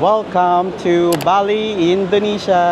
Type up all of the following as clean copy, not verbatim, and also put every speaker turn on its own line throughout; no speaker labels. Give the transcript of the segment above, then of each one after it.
Welcome to Bali, Indonesia.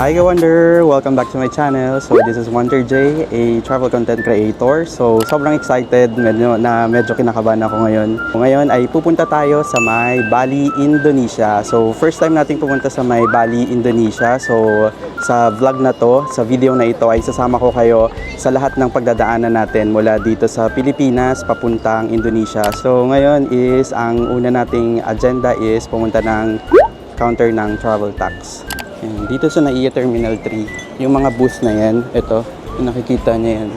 Hi Wonder! Welcome back to my channel. So this is Wonder J, a travel content creator. So sobrang excited, medyo kinakabahan ako ngayon. Ngayon ay pupunta tayo sa may Bali, Indonesia. So first time nating pumunta sa may Bali, Indonesia. So sa vlog na to, sa video na ito ay sasama ko kayo sa lahat ng pagdadaanan natin mula dito sa Pilipinas papuntang Indonesia. So ngayon is ang una nating agenda is pumunta ng counter ng travel tax. Yan. Dito sa NAIA Terminal 3, yung mga bus na yan, ito, yung nakikita niya yan.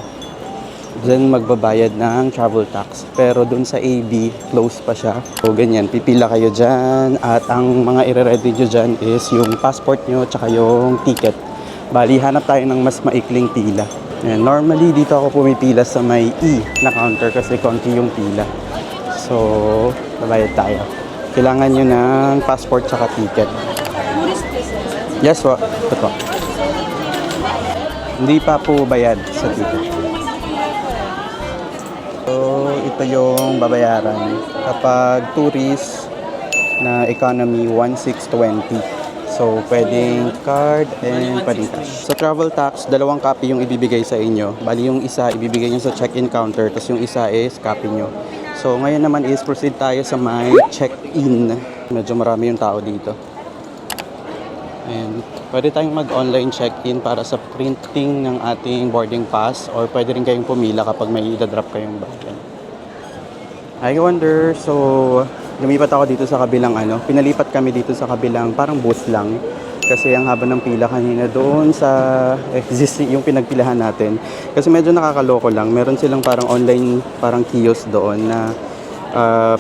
Diyan magbabayad ng travel tax. Pero dun sa AB, close pa siya. So ganyan, pipila kayo dyan. At ang mga i-ready nyo dyan is yung passport nyo tsaka yung ticket. Bali, hanap tayo ng mas maikling pila. Yan. Normally, dito ako pumipila sa may E na counter kasi konti yung pila. So, babayad tayo. Kailangan nyo ng passport tsaka ticket. Yes po. Ito po. Hindi pa po bayad sa ticket. So, ito yung babayaran. Kapag tourist na economy, 1,620. So, pwedeng card and pwedeng cash. Sa travel tax, dalawang copy yung ibibigay sa inyo. Bali yung isa, ibibigay nyo sa check-in counter. Tapos yung isa is copy nyo. So, ngayon naman is proceed tayo sa may check-in. Medyo marami yung tao dito. And pwede tayong mag-online check-in para sa printing ng ating boarding pass or pwede rin kayong pumila kapag may i-drop kayong bag. Hi Wonder! So, lumipat ako dito sa kabilang pinalipat kami dito sa kabilang parang booth lang. Kasi ang haba ng pila kanina doon sa existing yung pinagpilahan natin. Kasi medyo nakakaloko lang. Meron silang parang online, parang kiosk doon na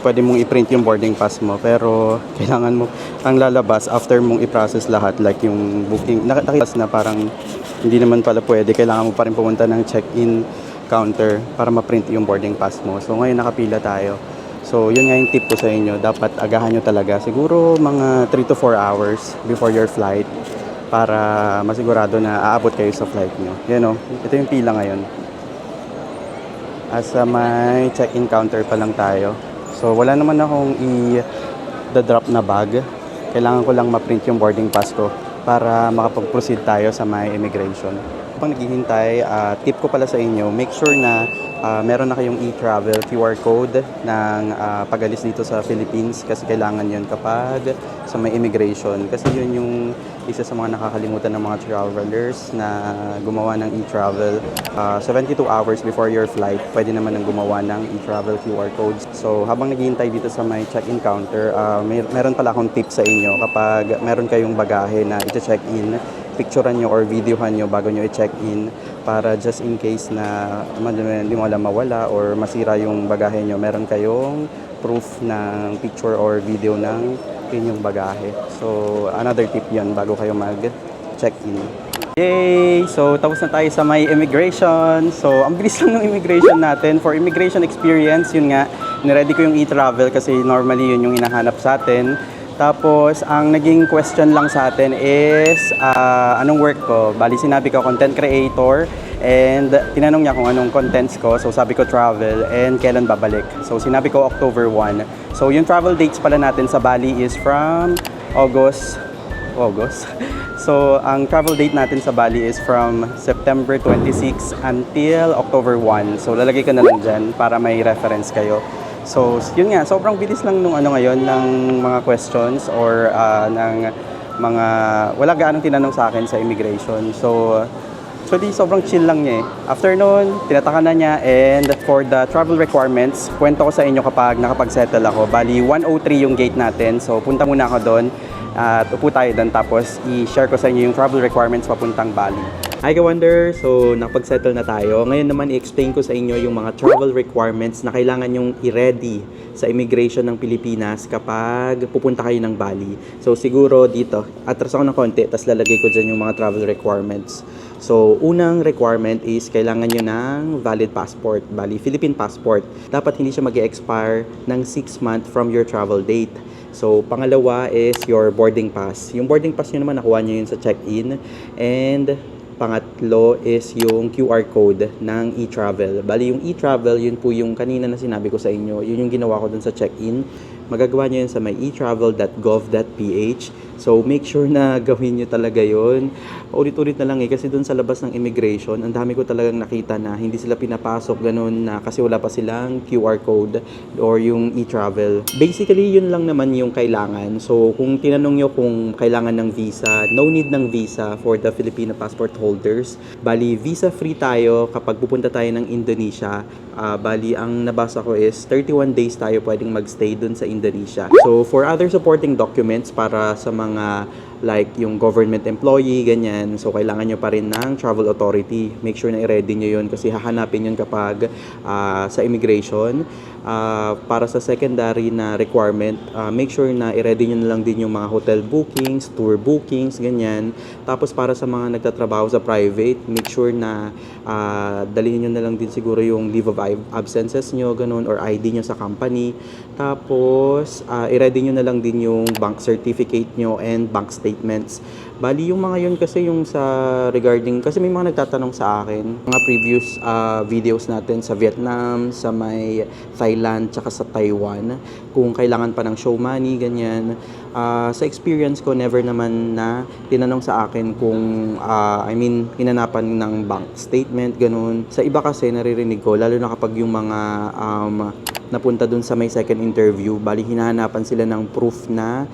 pwede mong i-print yung boarding pass mo, pero kailangan mo ang lalabas after mong i-process lahat, like yung booking nakita na parang hindi naman pala pwede, kailangan mo pa rin pumunta ng check-in counter para ma-print yung boarding pass mo. So ngayon nakapila tayo. So yun nga yung tip ko sa inyo, dapat agahan nyo talaga siguro mga 3 to 4 hours before your flight para masigurado na aabot kayo sa flight nyo. Yan ito yung pila ngayon. Asa may check-in counter pa lang tayo. So wala naman akong i-drop na bag. Kailangan ko lang ma-print yung boarding pass ko para makapag-proceed tayo sa may immigration. Habang naghihintay, tip ko pala sa inyo, make sure na meron na kayong e-travel QR code ng pag-alis dito sa Philippines kasi kailangan yun kapag sa may immigration. Kasi yun yung isa sa mga nakakalimutan ng mga travelers na gumawa ng e-travel. 72 hours before your flight, pwede naman nang gumawa ng e-travel QR codes. So habang naghihintay dito sa may check-in counter, meron pala akong tip sa inyo kapag meron kayong bagahe na i-check-in, picturean nyo or videohan nyo bago nyo i-check-in para just in case na hindi mo alam mawala or masira yung bagahe nyo, meron kayong proof ng picture or video ng inyong bagahe. So another tip yan bago kayo mag-check-in. Yay! So tapos na tayo sa may immigration. So ang bilis lang ng immigration natin. For immigration experience, yun nga, niready ko yung e-travel kasi normally yun yung hinahanap sa atin. Tapos, ang naging question lang sa atin is, anong work ko? Bali, sinabi ko, content creator. And tinanong niya kung anong contents ko. So, sabi ko, travel. And kailan babalik? So, sinabi ko, October 1. So, yung travel dates pala natin sa Bali is from August. So, ang travel date natin sa Bali is from September 26 until October 1. So, lalagay ko na lang dyan para may reference kayo. So, yun nga, sobrang bilis lang nung ngayon ng mga questions or ng mga wala gaanong tinanong sa akin sa immigration. So, actually, sobrang chill lang niya eh. After nun, tinataka na niya and for the travel requirements, kwento ko sa inyo kapag nakapag-settle ako. Bali, 103 yung gate natin. So, punta muna ako doon. At upo tayo doon tapos i-share ko sa inyo yung travel requirements papuntang Bali. Hi ka-Wonder! So, nakapag-settle na tayo. Ngayon naman, i-explain ko sa inyo yung mga travel requirements na kailangan yung i-ready sa immigration ng Pilipinas kapag pupunta kayo ng Bali. So, siguro dito, atras ako ng konti, tapos lalagay ko dyan yung mga travel requirements. So, unang requirement is kailangan nyo ng valid passport, Bali, Philippine passport. Dapat hindi siya mag-expire ng 6 months from your travel date. So, pangalawa is your boarding pass. Yung boarding pass nyo naman, nakuha nyo yun sa check-in. And pangatlo is yung QR code ng e-travel. Bali, yung e-travel, yun po yung kanina na sinabi ko sa inyo. Yun yung ginawa ko dun sa check-in. Magagawa nyo yun sa may etravel.gov.ph. So, make sure na gawin nyo talaga yun. Paulit-ulit na lang kasi dun sa labas ng immigration, ang dami ko talagang nakita na hindi sila pinapasok ganun na kasi wala pa silang QR code or yung e-travel. Basically, yun lang naman yung kailangan. So, kung tinanong nyo kung kailangan ng visa, no need ng visa for the Filipino passport holders. Bali, visa-free tayo kapag pupunta tayo ng Indonesia. Bali, ang nabasa ko is 31 days tayo pwedeng magstay dun sa Indonesia. So, for other supporting documents para sa mga like yung government employee, ganyan. So, kailangan nyo pa rin ng travel authority. Make sure na i-ready nyo yun kasi hahanapin yun kapag sa immigration. Para sa secondary na requirement, make sure na i-ready nyo na lang din yung mga hotel bookings, tour bookings, ganyan. Tapos, para sa mga nagtatrabaho sa private, make sure na dalhin nyo na lang din siguro yung leave of absences nyo, ganun, or ID nyo sa company. Tapos, i-ready nyo na lang din yung bank certificate nyo and bank statements. Bali, yung mga yun kasi yung sa regarding, kasi may mga nagtatanong sa akin, mga previous videos natin sa Vietnam, sa may Thailand, tsaka sa Taiwan, kung kailangan pa ng show money, ganyan. Sa experience ko, never naman na tinanong sa akin kung, hinanapan ng bank statement, ganun. Sa iba kasi, naririnig ko, lalo na kapag yung mga napunta dun sa may second interview, bali hinahanapan sila ng proof na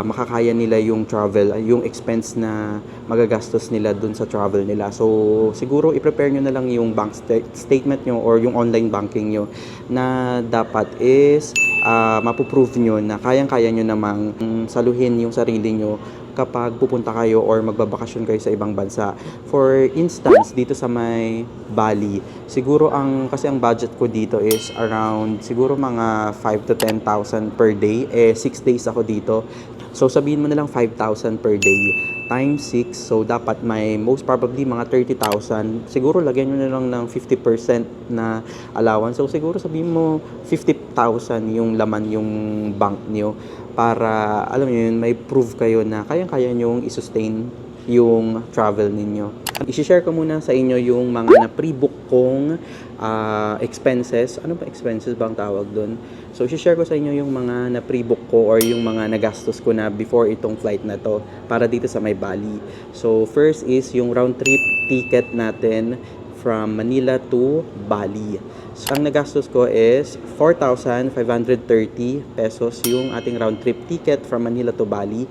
makakaya nila yung travel, yung expense na magagastos nila dun sa travel nila. So, siguro i-prepare nyo na lang yung bank statement nyo or yung online banking nyo na dapat is mapuprove nyo na kayang-kaya nyo namang saluhin yung sarili nyo kapag pupunta kayo or magbabakasyon kayo sa ibang bansa. For instance, dito sa may Bali, siguro kasi ang budget ko dito is around siguro mga 5 to 10,000 per day. 6 days ako dito. So, sabihin mo na lang 5,000 per day times 6. So, dapat may most probably mga 30,000. Siguro, lagyan nyo na lang ng 50% na allowance. So, siguro sabihin mo 50,000 yung laman yung bank nyo para, alam nyo yun, may prove kayo na kayang-kaya nyong i-sustain yung travel ninyo. I-share ko muna sa inyo yung mga na-pre-book kong expenses. Ano ba expenses bang tawag doon? So, i-share ko sa inyo yung mga na-pre-book ko or yung mga nagastos ko na before itong flight na to para dito sa may Bali. So, first is yung round trip ticket natin from Manila to Bali. So, ang nagastos ko is 4,530 pesos yung ating round trip ticket from Manila to Bali.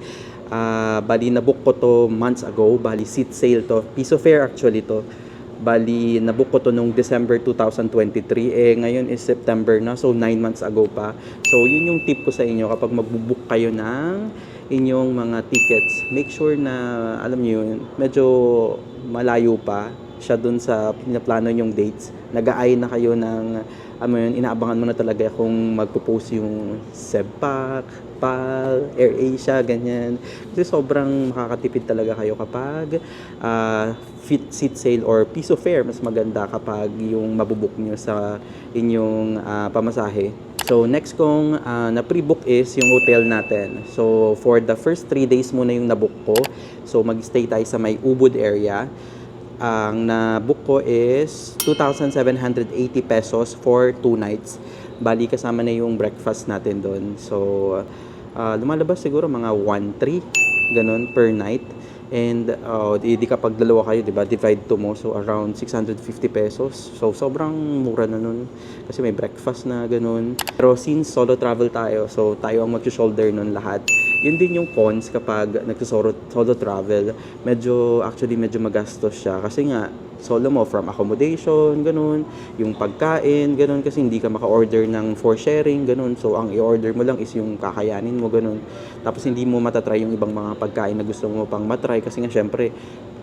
Bali, nabook ko to months ago. Bali, seat sale to. Piso fare actually to. Bali, nabook ko to nung December 2023. Ngayon is September na. So, 9 months ago pa. So, yun yung tip ko sa inyo kapag magbubook kayo ng inyong mga tickets. Make sure na, alam niyo yun, medyo malayo pa siya dun sa pinaplano yung dates. Nag-aay na kayo ng, inaabangan mo na talaga kung magpo-post yung Sebpac, PAL, AirAsia, ganyan. Kasi sobrang makakatipid talaga kayo kapag seat sale or piso fare. Mas maganda kapag yung mabubuk nyo sa inyong pamasahe. So, next kong na-pre-book is yung hotel natin. So, for the first 3 days muna yung nabook ko. So, mag-stay tayo sa may Ubud area. Ang na-book ko is 2,780 pesos for 2 nights. Bali, kasama na yung breakfast natin doon. So, lumalabas siguro mga 1,300 ganun per night. And di kapag dalawa kayo, diba, divide to mo. So, around 650 pesos. So, sobrang mura na nun. Kasi may breakfast na ganun. Pero since solo travel tayo, so tayo ang mag-shoulder nun lahat. Yun din yung cons kapag solo travel. Actually medyo magastos siya kasi nga solo mo from accommodation, ganun, yung pagkain, ganun, kasi hindi ka maka-order ng for sharing, ganun. So ang i-order mo lang is yung kakayanin mo, ganun. Tapos hindi mo matatry yung ibang mga pagkain na gusto mo pang matry kasi nga syempre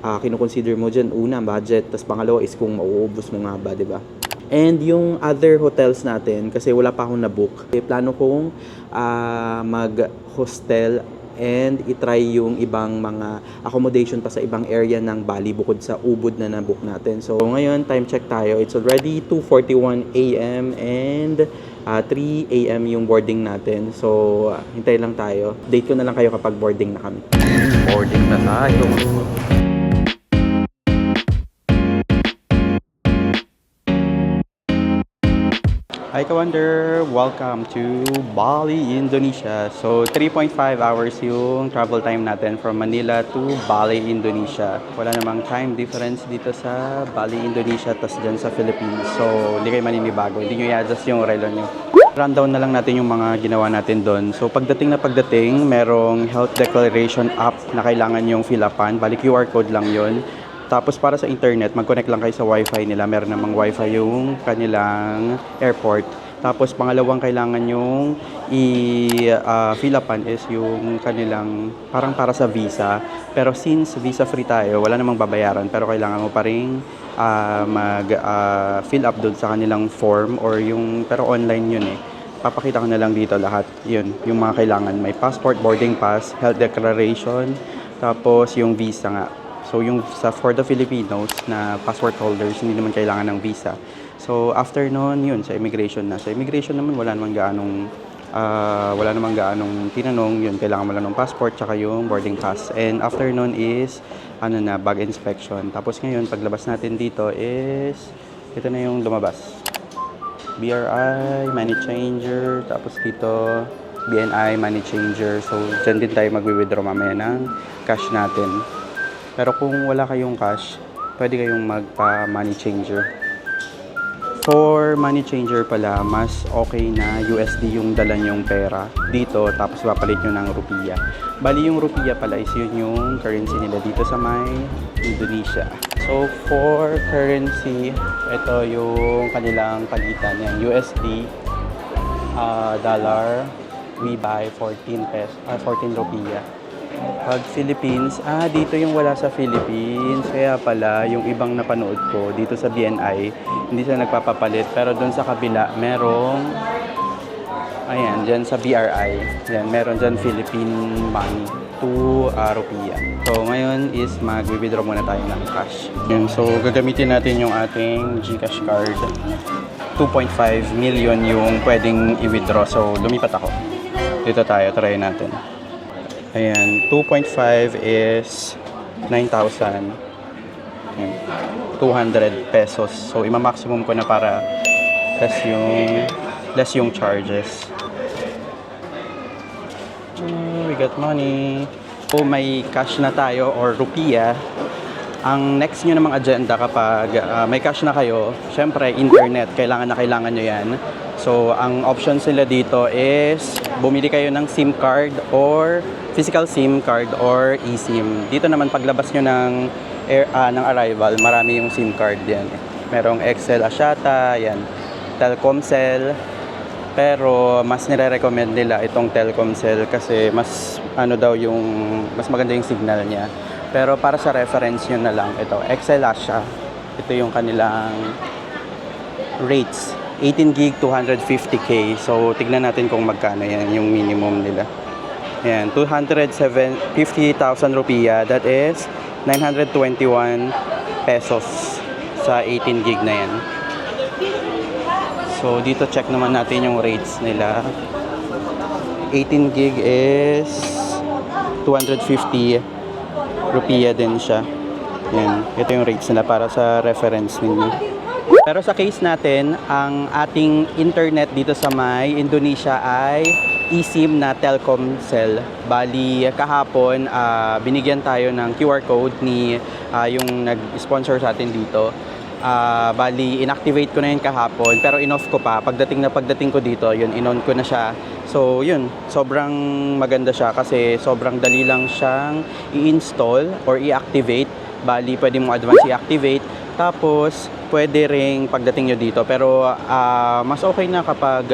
kinoconsider mo dyan, una, budget, tapos pangalawa is kung mauubos mo nga ba, di ba? And yung other hotels natin, kasi wala pa akong na-book, plano kong mag-hostel and itry yung ibang mga accommodation pa sa ibang area ng Bali bukod sa Ubud na na-book natin. So ngayon, time check tayo. It's already 2:41 a.m. and 3 a.m. yung boarding natin. So hintay lang tayo. Date ko na lang kayo kapag boarding na kami. Boarding na tayo. Hi Kawander! Welcome to Bali, Indonesia. So 3.5 hours yung travel time natin from Manila to Bali, Indonesia. Wala namang time difference dito sa Bali, Indonesia tas dyan sa Philippines. So hindi kayo maninibago, hindi nyo i-adjust yung relo nyo. Rundown na lang natin yung mga ginawa natin doon. So pagdating, merong health declaration app na kailangan yung fill upan. Bali QR code lang yon. Tapos para sa internet, mag-connect lang kayo sa wifi nila. Meron namang wifi yung kanilang airport. Tapos pangalawang kailangan yung i-fill upan is yung kanilang parang para sa visa. Pero since visa free tayo, wala namang babayaran. Pero kailangan mo pa rin mag-fill up doon sa kanilang form or yung, pero online yun eh. Papakita ko na lang dito lahat. Yun, yung mga kailangan. May passport, boarding pass, health declaration, tapos yung visa nga. So yung for the Filipinos na passport holders, hindi naman kailangan ng visa. So after nun, yun, sa immigration na. Sa immigration naman, wala namang gaanong tinanong. Yun, kailangan mo lang ng passport, tsaka yung boarding pass. And after nun is, bag inspection. Tapos ngayon, paglabas natin dito is, ito na yung lumabas. BRI, money changer, tapos dito, BNI, money changer. So, dyan din tayo magwi-withdraw mamaya ng cash natin. Pero kung wala kayong cash, pwede kayong magpa-money changer. For money changer pala, mas okay na USD yung dala nyong pera dito, tapos papalit nyo ng rupiya. Bali yung rupiya pala is yun yung currency nila dito sa may Indonesia. So for currency, ito yung kanilang palitan yan. USD, dollar, we buy 14 rupiya. Pag Philippines, dito yung wala sa Philippines. Kaya pala, yung ibang napanood ko dito sa BNI, hindi sila nagpapapalit. Pero doon sa kabila, merong, ayan, dyan sa BRI, yan, meron dyan Philippine money, 2 rupiya. So, ngayon is mag-withdraw muna tayo ng cash. Yan, so, gagamitin natin yung ating GCash card. 2.5 million yung pwedeng i-withdraw. So, lumipat ako. Dito tayo, try natin. Ayan, 2.5 is 9,000. 200 pesos. So, ima-maximum ko na para less yung charges. We got money. So, may cash na tayo or rupiya. Ang next nyo namang agenda kapag may cash na kayo, syempre, internet. Kailangan nyo yan. So, ang options nila dito is bumili kayo ng SIM card or physical SIM card or eSIM. Dito naman paglabas nyo ng arrival, marami yung SIM card yan. Merong XL Axiata, yan, Telkomsel. Pero mas nire-recommend nila itong Telkomsel kasi mas mas maganda yung signal niya. Pero para sa reference nyo na lang, ito, XL Asia. Ito yung kanilang rates. 18 gig, 250k. So, tignan natin kung magkano yan, yung minimum nila. Ayan, 250,000 rupiya. That is 921 pesos sa 18 gig na yan. So, dito check naman natin yung rates nila. 18 gig is 250 rupiya din siya. Ayan, ito yung rates nila para sa reference ninyo. Pero sa case natin, ang ating internet dito sa may Indonesia ay eSIM na Telkomsel. Bali, kahapon, binigyan tayo ng QR code ni yung nag-sponsor sa atin dito. Bali, inactivate ko na yun kahapon, pero in-off ko pa. Pagdating ko dito, yun, in-on ko na siya. So, yun, sobrang maganda siya kasi sobrang dali lang siyang i-install or i-activate. Bali, pwede mo advance i-activate. Tapos, pwede ring pagdating nyo dito. Pero, mas okay na kapag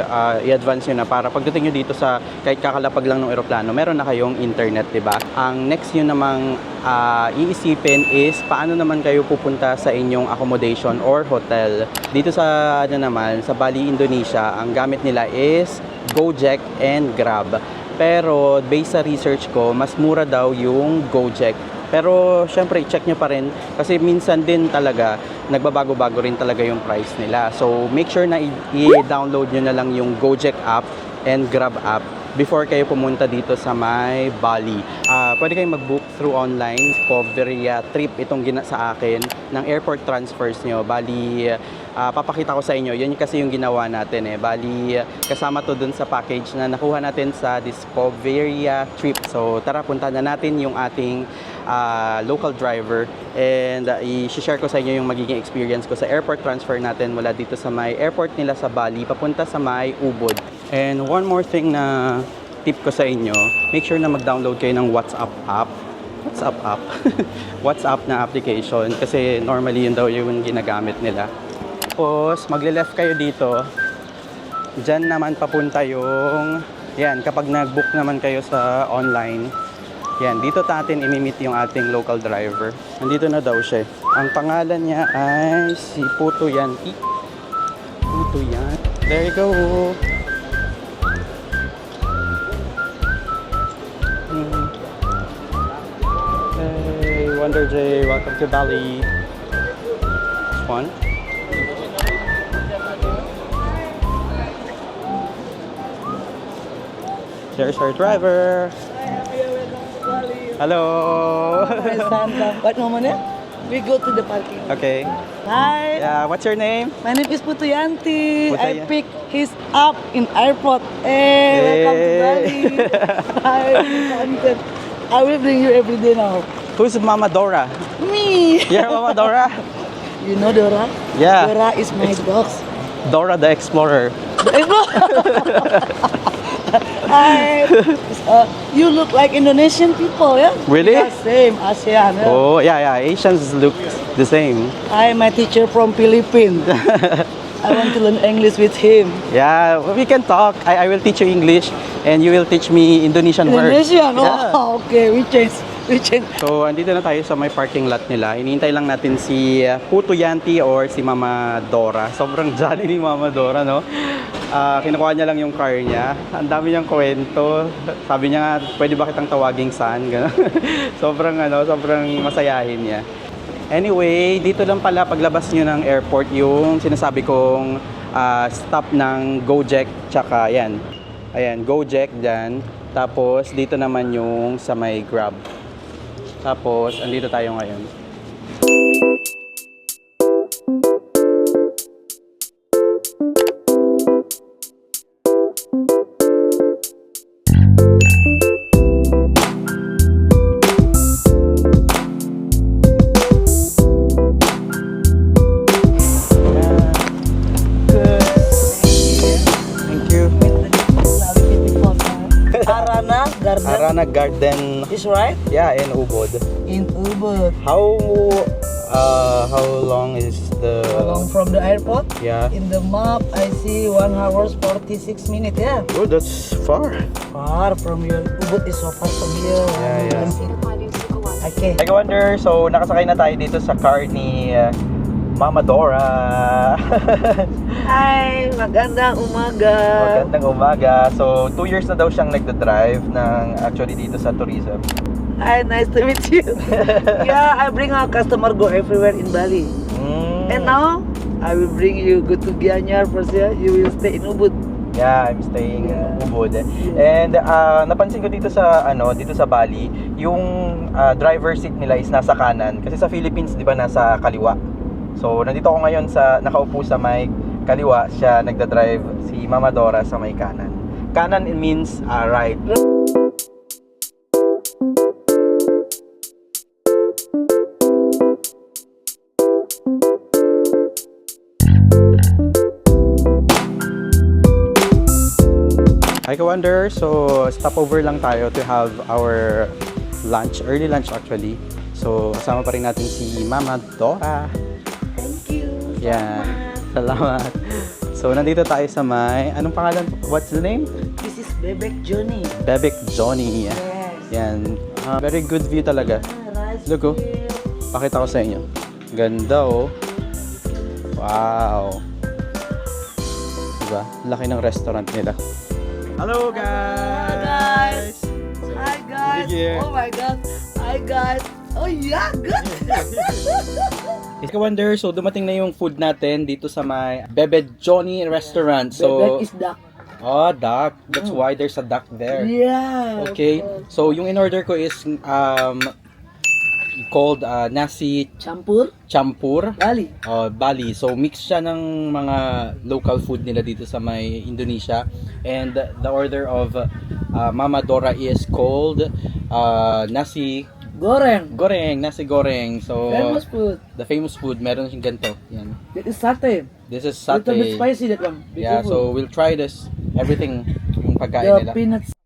i-advance nyo na para pagdating nyo dito sa kahit kakalapag lang ng eroplano, meron na kayong internet, diba? Ang next nyo namang iisipin is paano naman kayo pupunta sa inyong accommodation or hotel. Dito sa, sa Bali, Indonesia, ang gamit nila is Gojek and Grab. Pero, based sa research ko, mas mura daw yung Gojek. Pero syempre i-check nyo pa rin kasi minsan din talaga nagbabago-bago rin talaga yung price nila. So make sure na i-download nyo na lang yung Gojek app and Grab app before kayo pumunta dito sa may Bali. Pwede kayong mag-book through online. Coveria trip itong sa akin ng airport transfers nyo. Bali, papakita ko sa inyo. Yun kasi yung ginawa natin eh. Bali, kasama to dun sa package na nakuha natin sa Discoveria trip. So tara, punta na natin yung ating local driver and i-share ko sa inyo yung magiging experience ko sa airport transfer natin mula dito sa may airport nila sa Bali papunta sa may Ubud. And one more thing na tip ko sa inyo, make sure na mag-download kayo ng WhatsApp app. WhatsApp na application kasi normally yun daw yung ginagamit nila. Tapos magle-left kayo dito. Diyan naman papunta yung yan, kapag nag-book naman kayo sa online. Yan, dito natin imi-meet yung ating local driver. Nandito na daw siya. Ang pangalan niya ay si Puto Yanti. Puto Yanti. There you go. Hey, Wonder J, welcome to Bali. It's fun. There's our driver. Hello.
What moment? We go to the parking.
Okay.
Hi.
What's your name?
My name is Putu Yanti. I
Putu
pick his up in airport. Hey, welcome to Bali. Hi. I will bring you every day now.
Who's Mama Dora?
Me.
You're Mama Dora?
You know Dora?
Yeah.
Dora is my dog.
Dora the Explorer.
Hi. You look like Indonesian people, yeah?
Really?
Yeah, same, ASEAN. Yeah.
Oh, yeah. Asians look the same.
I'm my teacher from Philippines. I want to learn English with him.
Yeah, we can talk. I will teach you English and you will teach me Indonesian words.
Indonesian?
Yeah.
Oh, okay. We change.
So, andito na tayo sa may parking lot nila. Hinihintay lang natin si Puto Yanti or si Mama Dora. Sobrang jolly ni Mama Dora, no? Kinukuha niya lang yung car niya. Ang dami niyang kwento. Sabi niya nga, pwede ba kitang tawaging son? Ganun. sobrang masayahin niya. Anyway, dito lang pala paglabas niyo ng airport yung sinasabi kong stop ng Gojek. Tsaka yan. Ayan, Gojek dyan. Tapos, dito naman yung sa may Grab. Tapos, andito tayo ngayon. Arana Garden.
Is right?
Yeah, in Ubud.
In Ubud.
How long is the...
Along from the airport?
Yeah.
In the map, I see 1 hour 46 minutes. Yeah.
Oh, that's far.
Far from here. Ubud is so far from here.
Yeah.
Okay.
I wonder, so nakasakay na tayo dito sa car ni Mama Dora.
Hi, magandang umaga.
Magandang umaga. So, 2 years na daw siyang nagda-drive actually dito sa tourism.
Hi, nice to meet you. Yeah, I bring our customer go everywhere in Bali. And now, I will bring you go to Gianyar first. Yeah, you will stay in Ubud.
Yeah, I'm staying in Ubud. And napansin ko dito sa Bali, yung driver seat nila is nasa kanan kasi sa Philippines 'di ba nasa kaliwa. So, nandito ako ngayon nakaupo sa may kaliwa, siya nagda-drive, si Mama Dora sa may kanan. Kanan it means right. Hi Ka-Wonder! So, stopover lang tayo to have our lunch, early lunch actually. So, kasama pa rin natin si Mama Dora.
Thank you.
Yan. Salamat. So, nandito tayo sa may, anong pangalan? What's the name?
This is Bebek Johnny.
Bebek Johnny.
Yes.
Yan. Very good view talaga.
Rice
Look, oh.
field.
Pakita ko sa inyo. Ganda oh. Wow. Diba? Laki ng restaurant nila. Hello guys!
Hi guys.
Sige.
Oh my god. Hi guys. Oh yeah, good.
Ka-Wonder, so dumating na yung food natin dito sa may Bebe Johnny restaurant. So,
Bebek is duck.
oh, duck. That's why there's a duck there.
Yeah.
Okay. So, yung in-order ko is called nasi
Campur.
campur.
Bali.
Bali. So, mix siya ng mga local food nila dito sa may Indonesia. And the order of Mama Dora is called nasi
Goreng.
goreng. Nasi goreng. So,
Famous food.
the famous food, meron siyang ganito. Yan.
That is satay.
This is
Little bit
satay.
spicy that one.
Yeah,
Beautiful.
so we'll try this. Everything yung pagkain
The
nila.
peanuts